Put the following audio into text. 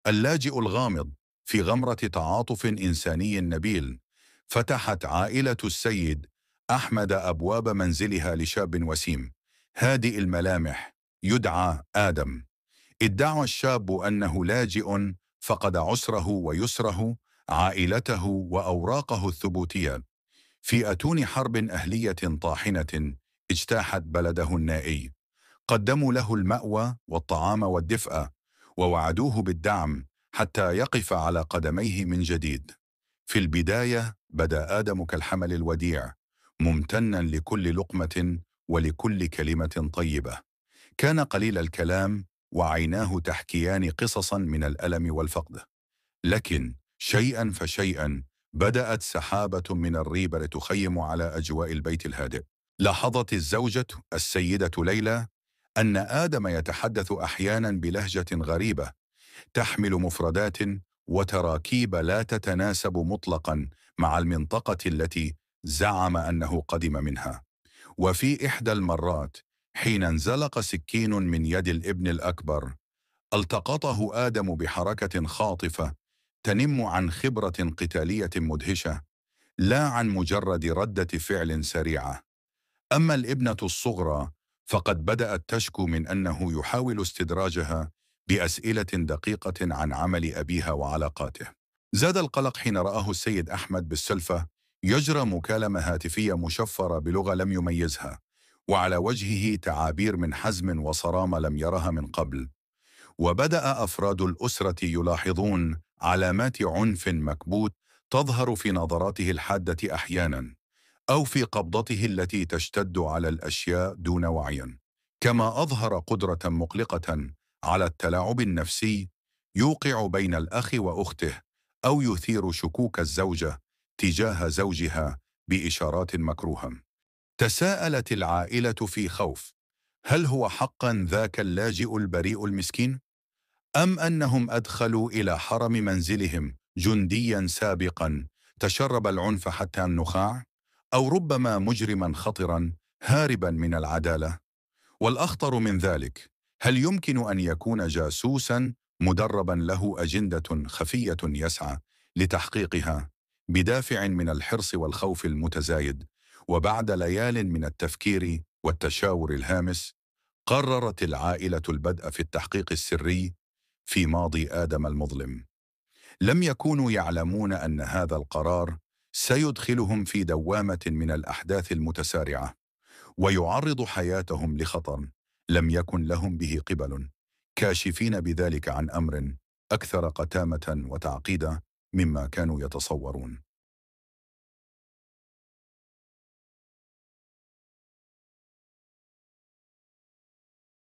اللاجئ الغامض في غمرة تعاطف إنساني نبيل. فتحت عائلة السيد أحمد أبواب منزلها لشاب وسيم هادئ الملامح يدعى آدم. ادعى الشاب أنه لاجئ فقد عسره ويسره، عائلته وأوراقه الثبوتية، في أتون حرب أهلية طاحنة اجتاحت بلده النائي. قدموا له المأوى والطعام والدفء، ووعدوه بالدعم حتى يقف على قدميه من جديد. في البداية بدا آدم كالحمل الوديع، ممتنا لكل لقمة ولكل كلمة طيبة. كان قليل الكلام وعيناه تحكيان قصصا من الألم والفقد. لكن شيئا فشيئا بدأت سحابة من الريبة تخيم على أجواء البيت الهادئ. لاحظت الزوجة السيدة ليلى أن آدم يتحدث أحيانا بلهجة غريبة، تحمل مفردات وتراكيب لا تتناسب مطلقا مع المنطقة التي زعم أنه قدم منها. وفي إحدى المرات حين انزلق سكين من يد الابن الأكبر، التقطه آدم بحركة خاطفة تنم عن خبرة قتالية مدهشة، لا عن مجرد ردة فعل سريعة. أما الابنة الصغرى فقد بدأت تشكو من أنه يحاول استدراجها بأسئلة دقيقة عن عمل أبيها وعلاقاته. زاد القلق حين رآه السيد أحمد بالسلفة يجرى مكالمة هاتفية مشفرة بلغة لم يميزها، وعلى وجهه تعابير من حزم وصرامة لم يرها من قبل. وبدأ أفراد الأسرة يلاحظون علامات عنف مكبوت تظهر في نظراته الحادة أحيانا، أو في قبضته التي تشتد على الأشياء دون وعي. كما أظهر قدرة مقلقة على التلاعب النفسي يوقع بين الأخ وأخته، أو يثير شكوك الزوجة تجاه زوجها بإشارات مكروهة. تساءلت العائلة في خوف: هل هو حقا ذاك اللاجئ البريء المسكين؟ أم أنهم أدخلوا إلى حرم منزلهم جنديا سابقا تشرب العنف حتى النخاع؟ أو ربما مجرما خطرا هاربا من العدالة؟ والأخطر من ذلك، هل يمكن أن يكون جاسوسا مدربا له أجندة خفية يسعى لتحقيقها بدافع من الحرص والخوف المتزايد؟ وبعد ليال من التفكير والتشاور الهامس، قررت العائلة البدء في التحقيق السري في ماضي آدم المظلم. لم يكونوا يعلمون أن هذا القرار سيدخلهم في دوامة من الأحداث المتسارعة، ويعرض حياتهم لخطر لم يكن لهم به قبل، كاشفين بذلك عن أمر أكثر قتامة وتعقيدا مما كانوا يتصورون.